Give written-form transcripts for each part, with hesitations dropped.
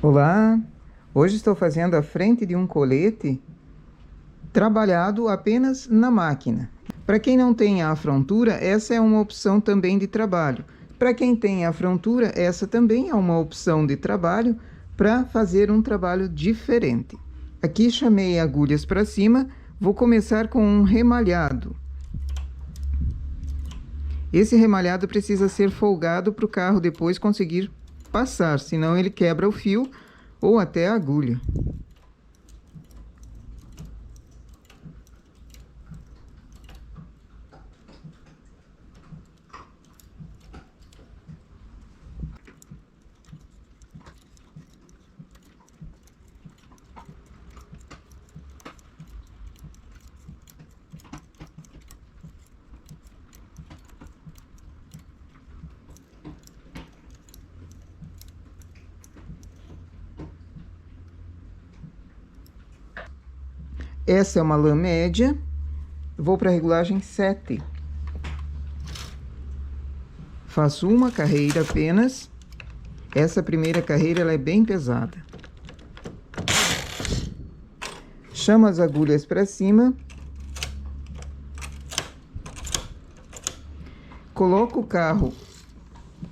Olá, hoje estou fazendo a frente de um colete trabalhado apenas na máquina. Para quem não tem a frontura, essa é uma opção também de trabalho. Para quem tem a frontura, essa também é uma opção de trabalho para fazer um trabalho diferente. Aqui chamei agulhas para cima, vou começar com um remalhado. Esse remalhado precisa ser folgado para o carro depois conseguir passar, senão ele quebra o fio ou até a agulha. Essa é uma lã média. Vou para a regulagem 7. Faço uma carreira apenas. Essa primeira carreira ela é bem pesada. Chamo as agulhas para cima. Coloco o carro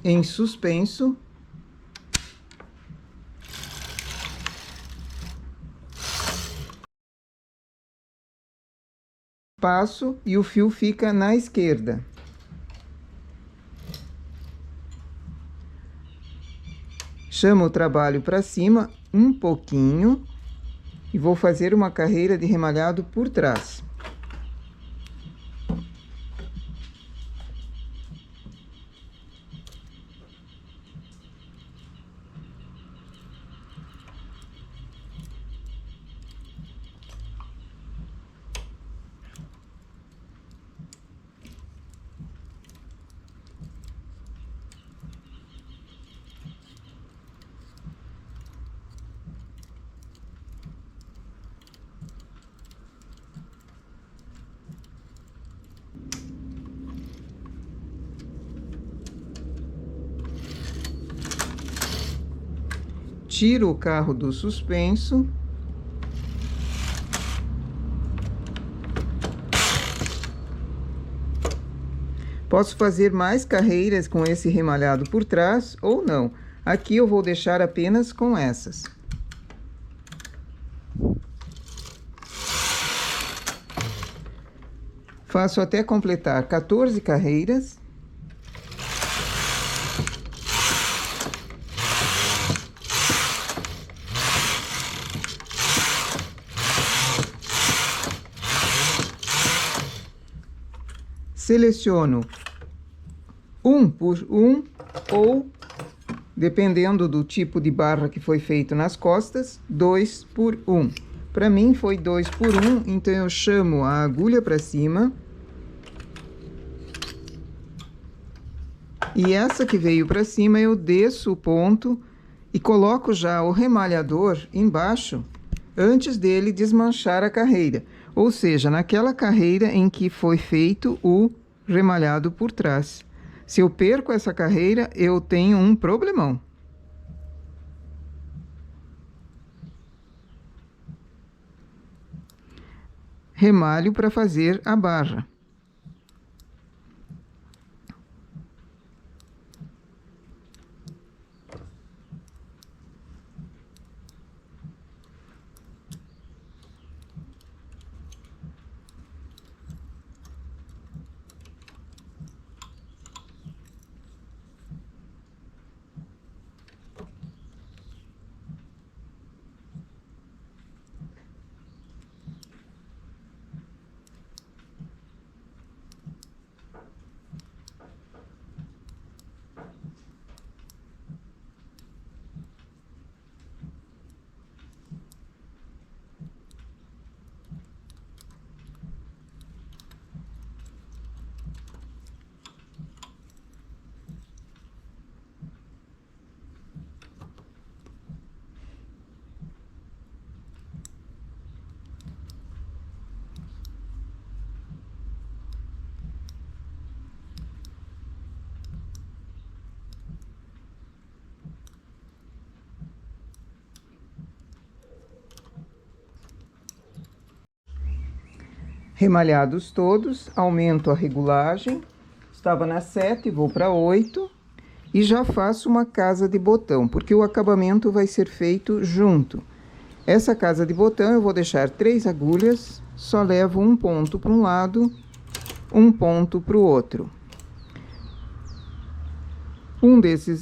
em suspenso. Passo e o fio fica na esquerda. Chamo o trabalho para cima um pouquinho e vou fazer uma carreira de remalhado por trás. Tiro o carro do suspenso. Posso fazer mais carreiras com esse remalhado por trás ou não. Aqui eu vou deixar apenas com essas. Faço até completar 14 carreiras. Seleciono um por um ou, dependendo do tipo de barra que foi feito nas costas, 2 por 1. Para mim foi 2 por 1, então eu chamo a agulha para cima. E essa que veio para cima eu desço o ponto e coloco já o remalhador embaixo antes dele desmanchar a carreira. Ou seja, naquela carreira em que foi feito o remalhado por trás. Se eu perco essa carreira, eu tenho um problemão. Remalho para fazer a barra. Remalhados todos, aumento a regulagem. Estava na 7, vou para 8. E já faço uma casa de botão, porque o acabamento vai ser feito junto. Essa casa de botão eu vou deixar 3 agulhas, só levo um ponto para um lado, um ponto para o outro.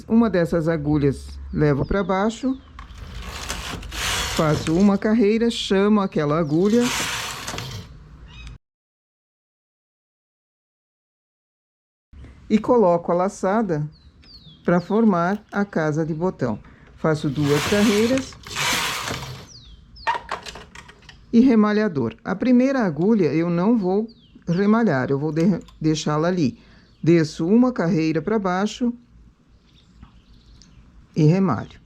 Uma dessas agulhas levo para baixo, faço uma carreira, chamo aquela agulha e coloco a laçada para formar a casa de botão. Faço 2 carreiras e remalhador. A primeira agulha eu não vou remalhar, eu vou deixá-la ali. Desço uma carreira para baixo e remalho.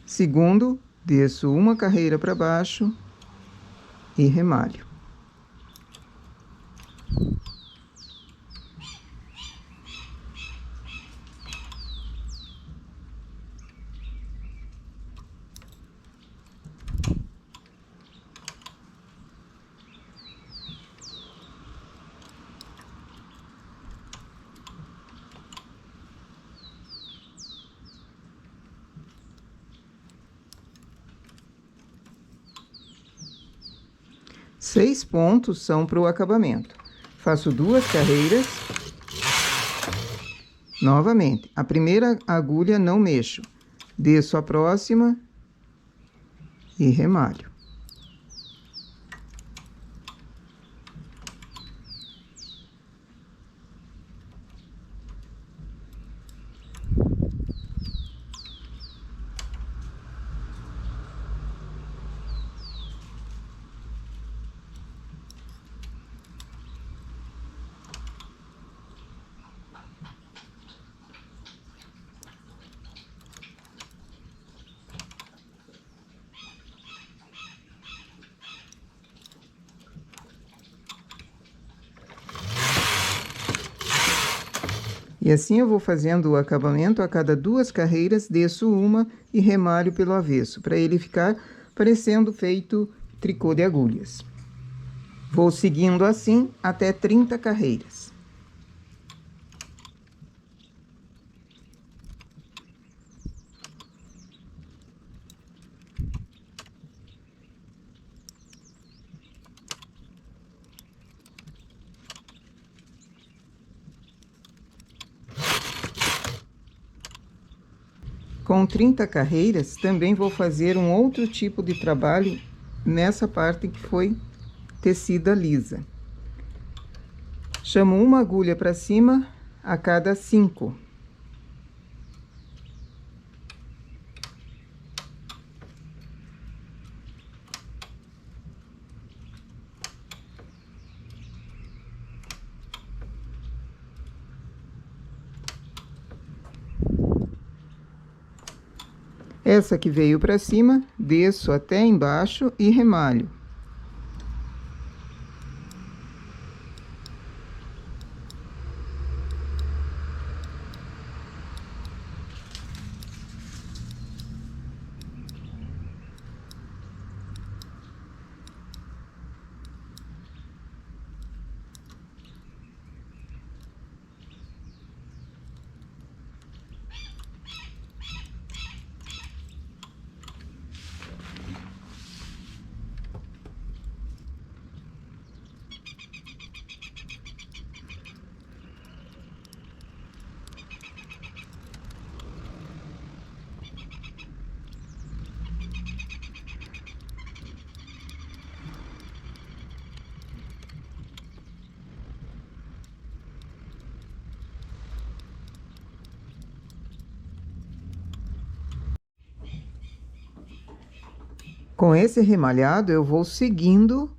Segundo, desço uma carreira para baixo e remalho. Seis pontos são para o acabamento. Faço 2 carreiras. Novamente, a primeira agulha não mexo. Desço a próxima e remalho. E assim eu vou fazendo o acabamento a cada 2 carreiras, desço uma e remalho pelo avesso, para ele ficar parecendo feito tricô de agulhas. Vou seguindo assim até 30 carreiras. Com 30 carreiras, também vou fazer um outro tipo de trabalho nessa parte que foi tecida lisa. Chamo uma agulha para cima a cada 5. Essa que veio para cima, desço até embaixo e remalho. Com esse remalhado, eu vou seguindo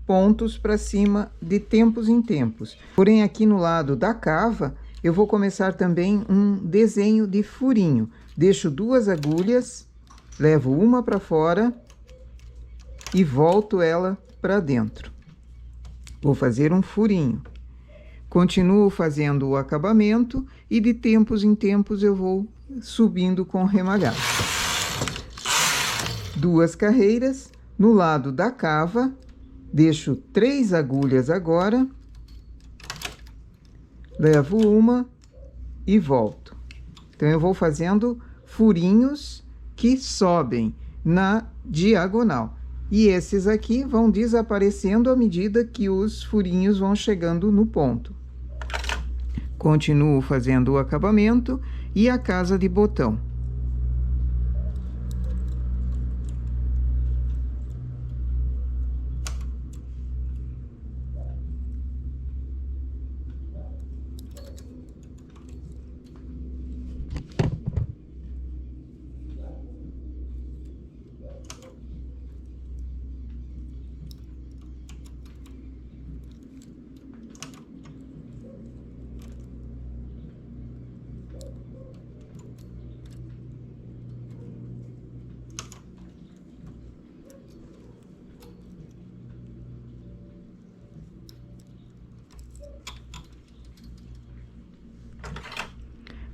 pontos para cima de tempos em tempos. Porém, aqui no lado da cava, eu vou começar também um desenho de furinho. Deixo 2 agulhas, levo uma para fora e volto ela para dentro. Vou fazer um furinho. Continuo fazendo o acabamento e de tempos em tempos eu vou subindo com remalhado. 2 carreiras. No lado da cava, deixo 3 agulhas agora, levo uma e volto. Então, eu vou fazendo furinhos que sobem na diagonal. E esses aqui vão desaparecendo à medida que os furinhos vão chegando no ponto. Continuo fazendo o acabamento e a casa de botão.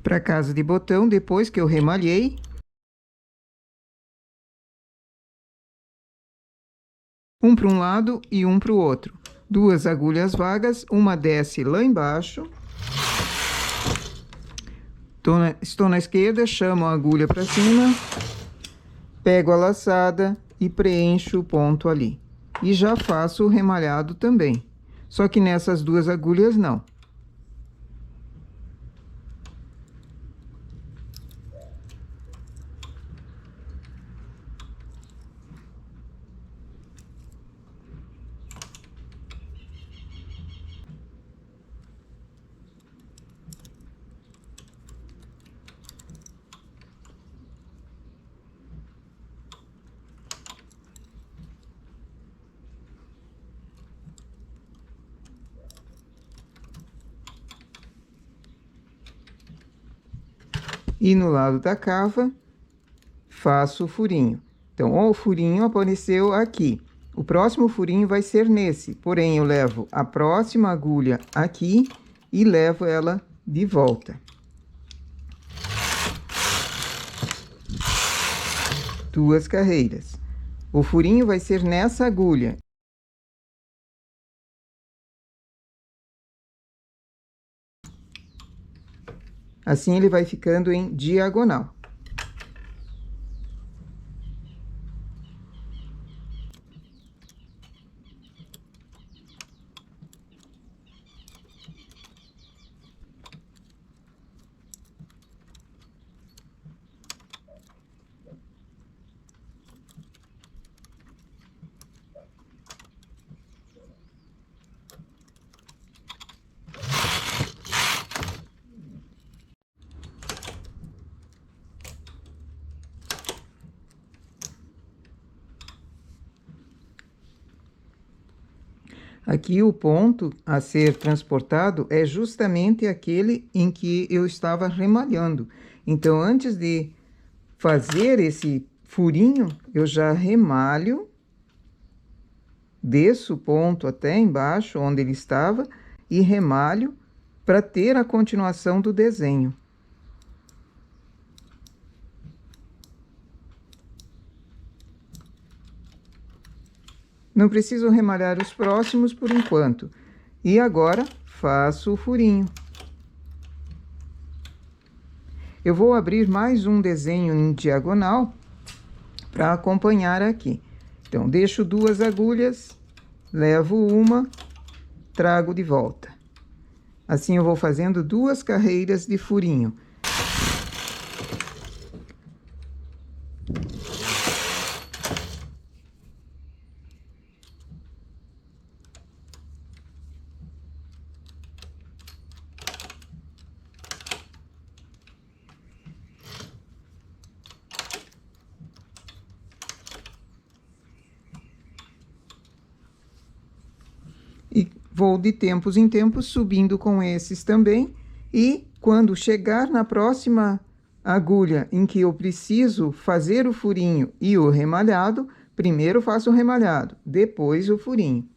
Para casa de botão, depois que eu remalhei, um para um lado e um para o outro. 2 agulhas vagas, uma desce lá embaixo. Estou na esquerda, chamo a agulha para cima, pego a laçada e preencho o ponto ali. E já faço o remalhado também. Só que nessas 2 agulhas não. E no lado da cava, faço o furinho. Então, o furinho apareceu aqui. O próximo furinho vai ser nesse, porém, eu levo a próxima agulha aqui e levo ela de volta. 2 carreiras. O furinho vai ser nessa agulha. Assim, ele vai ficando em diagonal. Aqui o ponto a ser transportado é justamente aquele em que eu estava remalhando. Então, antes de fazer esse furinho, eu já remalho, desço o ponto até embaixo, onde ele estava, e remalho para ter a continuação do desenho. Não preciso remalhar os próximos por enquanto. E agora, faço o furinho. Eu vou abrir mais um desenho em diagonal para acompanhar aqui. Então, deixo 2 agulhas, levo uma, trago de volta. Assim, eu vou fazendo 2 carreiras de furinho. E vou de tempos em tempos subindo com esses também. E quando chegar na próxima agulha em que eu preciso fazer o furinho e o remalhado, primeiro faço o remalhado, depois o furinho.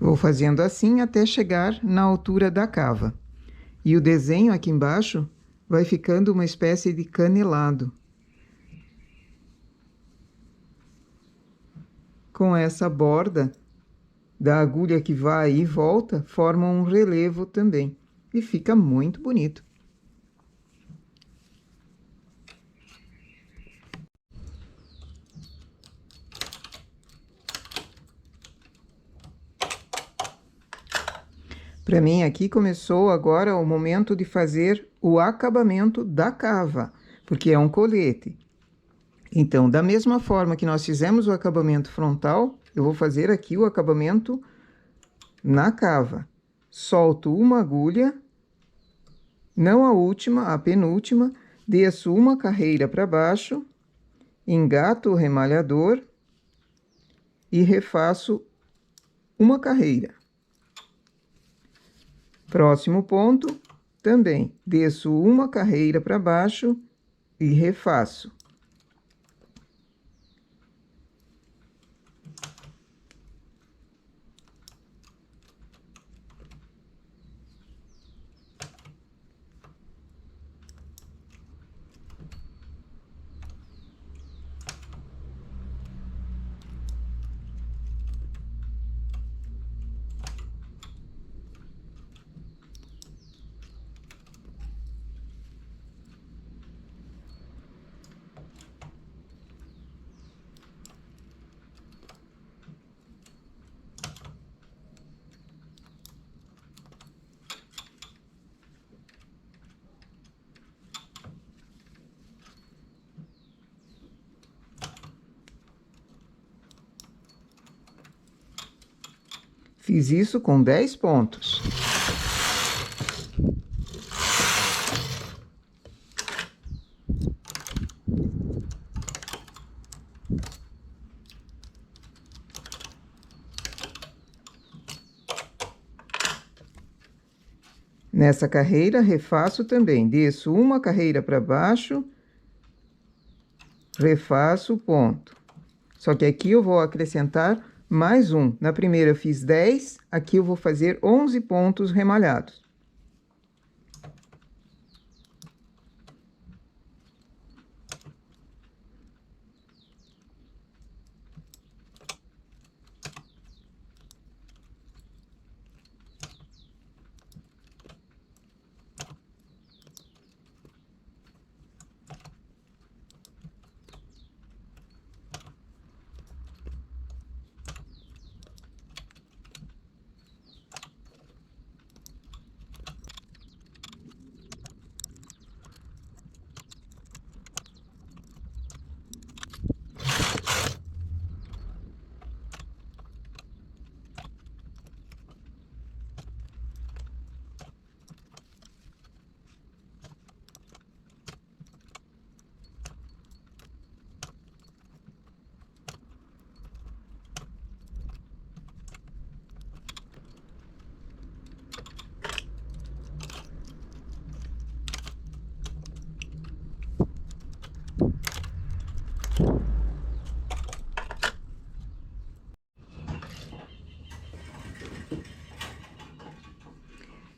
Vou fazendo assim até chegar na altura da cava. E o desenho aqui embaixo vai ficando uma espécie de canelado. Com essa borda da agulha que vai e volta, forma um relevo também. E fica muito bonito. Para mim aqui começou agora o momento de fazer o acabamento da cava, porque é um colete. Então, da mesma forma que nós fizemos o acabamento frontal, eu vou fazer aqui o acabamento na cava. Solto uma agulha, não a última, a penúltima, desço uma carreira para baixo, engato o remalhador e refaço uma carreira. Próximo ponto, também desço uma carreira para baixo e refaço. Fiz isso com 10 pontos. Nessa carreira, refaço também. Desço uma carreira para baixo, refaço o ponto. Só que aqui eu vou acrescentar mais um. Na primeira eu fiz 10, aqui eu vou fazer 11 pontos remalhados.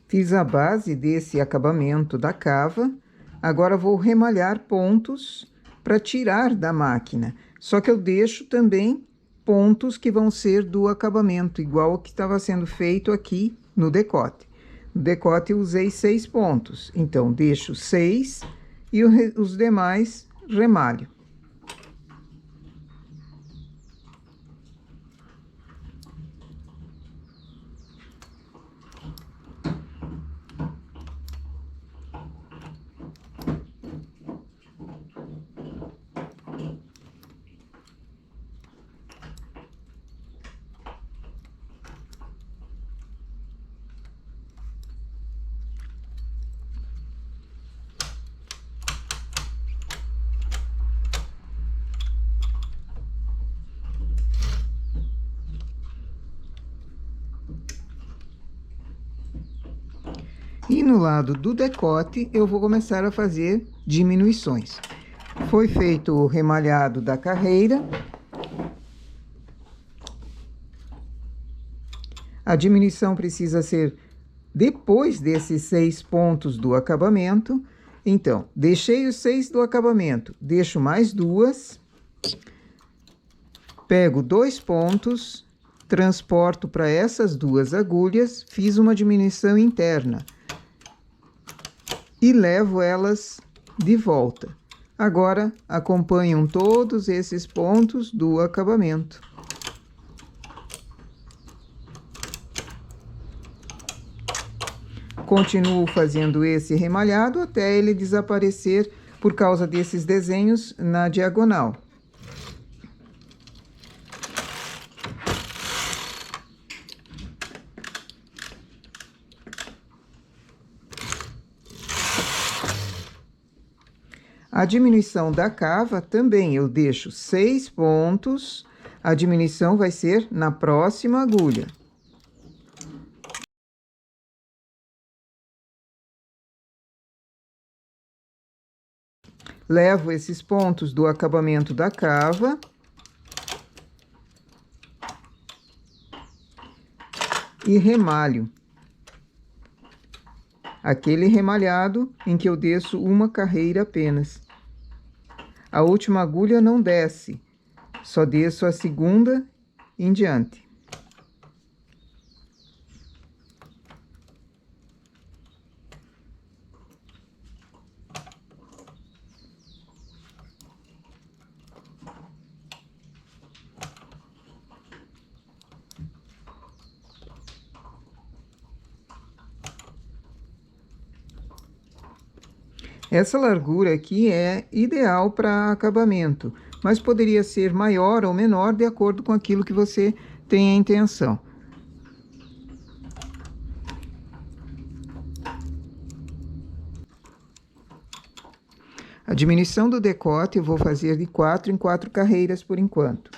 Fiz a base desse acabamento da cava, agora vou remalhar pontos para tirar da máquina. Só que eu deixo também pontos que vão ser do acabamento, igual o que estava sendo feito aqui no decote. No decote eu usei 6 pontos, então deixo 6 e os demais remalho. E no lado do decote, eu vou começar a fazer diminuições. Foi feito o remalhado da carreira. A diminuição precisa ser depois desses 6 pontos do acabamento. Então, deixei os 6 do acabamento, deixo mais 2, pego 2 pontos, transporto para essas 2 agulhas, fiz uma diminuição interna e levo elas de volta. Agora, acompanham todos esses pontos do acabamento. Continuo fazendo esse remalhado até ele desaparecer por causa desses desenhos na diagonal. A diminuição da cava também eu deixo 6 pontos, a diminuição vai ser na próxima agulha. Levo esses pontos do acabamento da cava e remalho. Aquele remalhado em que eu desço uma carreira apenas. A última agulha não desce, só desço a segunda em diante. Essa largura aqui é ideal para acabamento, mas poderia ser maior ou menor de acordo com aquilo que você tem a intenção. A diminuição do decote eu vou fazer de 4 em 4 carreiras por enquanto.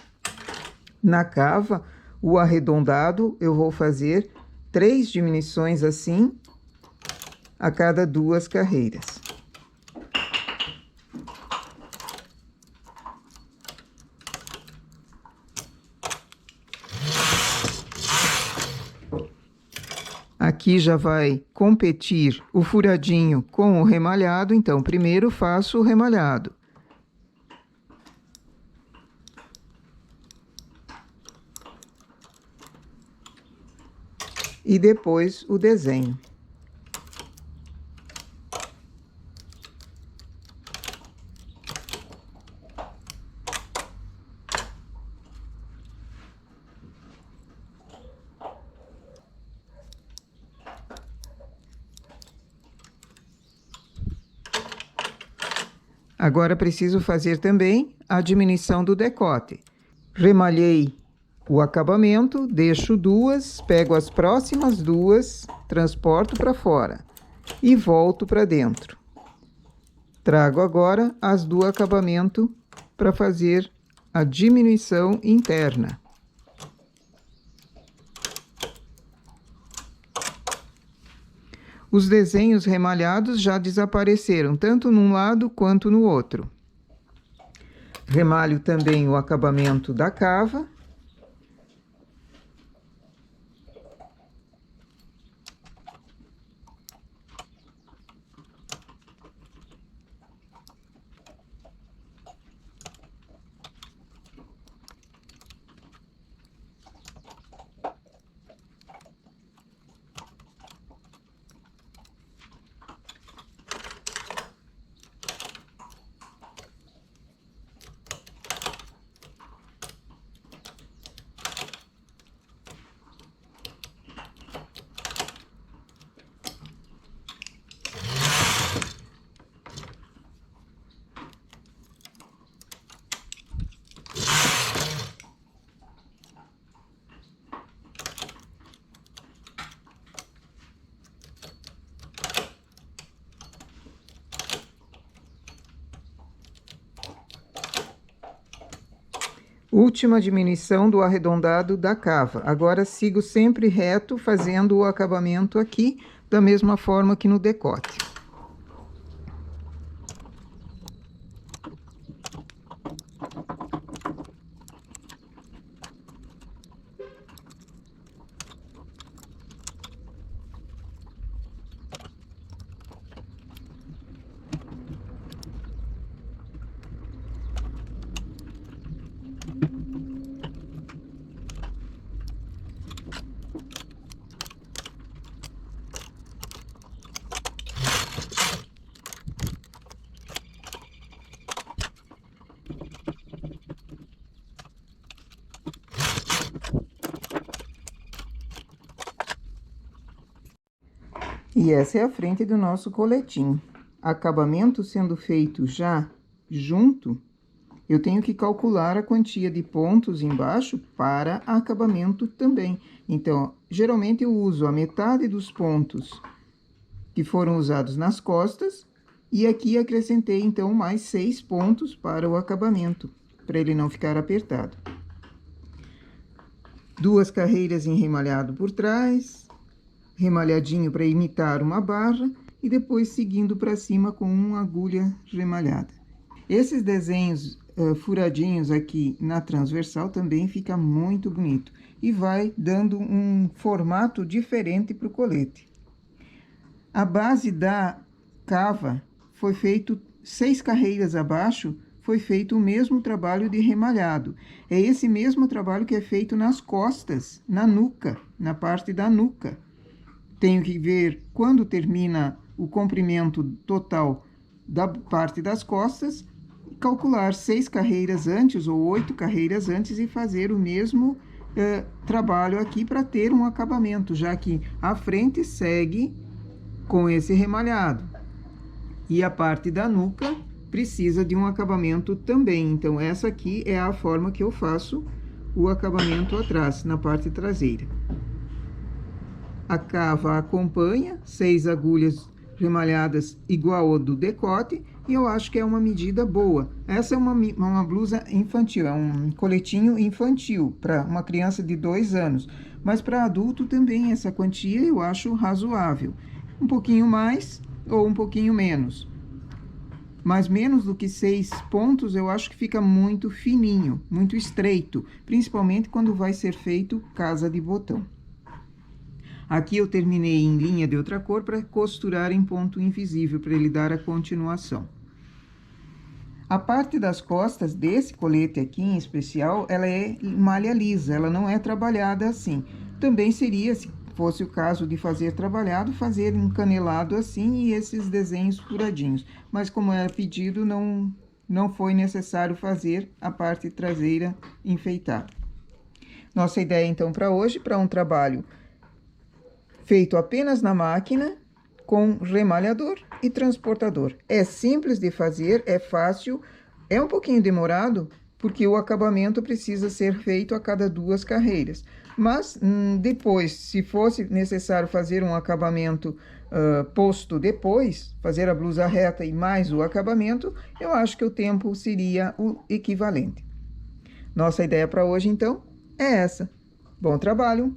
Na cava, o arredondado eu vou fazer 3 diminuições assim a cada 2 carreiras. Aqui já vai competir o furadinho com o remalhado, então primeiro faço o remalhado. E depois o desenho. Agora preciso fazer também a diminuição do decote. Remalhei o acabamento, deixo 2, pego as próximas 2, transporto para fora e volto para dentro. Trago agora as do acabamento para fazer a diminuição interna. Os desenhos remalhados já desapareceram, tanto num lado quanto no outro. Remalho também o acabamento da cava. Última diminuição do arredondado da cava. Agora sigo sempre reto, fazendo o acabamento aqui, da mesma forma que no decote. E essa é a frente do nosso coletinho. Acabamento sendo feito já junto, eu tenho que calcular a quantia de pontos embaixo para acabamento também. Então, geralmente eu uso a metade dos pontos que foram usados nas costas, e aqui acrescentei, então, mais 6 pontos para o acabamento, para ele não ficar apertado. 2 carreiras em remalhado por trás, remalhadinho para imitar uma barra, e depois seguindo para cima com uma agulha remalhada. Esses desenhos furadinhos aqui na transversal também fica muito bonito, e vai dando um formato diferente para o colete. A base da cava foi feito 6 carreiras abaixo, foi feito o mesmo trabalho de remalhado. É esse mesmo trabalho que é feito nas costas, na nuca, na parte da nuca. Tenho que ver quando termina o comprimento total da parte das costas, calcular 6 carreiras antes ou 8 carreiras antes e fazer o mesmo trabalho aqui para ter um acabamento, já que a frente segue com esse remalhado e a parte da nuca precisa de um acabamento também. Então, essa aqui é a forma que eu faço o acabamento atrás, na parte traseira. A cava acompanha, 6 agulhas remalhadas igual ao do decote, e eu acho que é uma medida boa. Essa é uma blusa infantil, é um coletinho infantil para uma criança de 2 anos, mas para adulto também essa quantia eu acho razoável. Um pouquinho mais ou um pouquinho menos, mas menos do que 6 pontos eu acho que fica muito fininho, muito estreito, principalmente quando vai ser feito casa de botão. Aqui eu terminei em linha de outra cor para costurar em ponto invisível, para ele dar a continuação. A parte das costas desse colete aqui em especial, ela é malha lisa, ela não é trabalhada assim. Também seria, se fosse o caso de fazer trabalhado, fazer um canelado assim e esses desenhos furadinhos. Mas como era pedido, não foi necessário fazer a parte traseira enfeitada. Nossa ideia, então, para hoje, para um trabalho feito apenas na máquina, com remalhador e transportador. É simples de fazer, é fácil, é um pouquinho demorado, porque o acabamento precisa ser feito a cada 2 carreiras. Mas, depois, se fosse necessário fazer um acabamento posto depois, fazer a blusa reta e mais o acabamento, eu acho que o tempo seria o equivalente. Nossa ideia para hoje, então, é essa. Bom trabalho!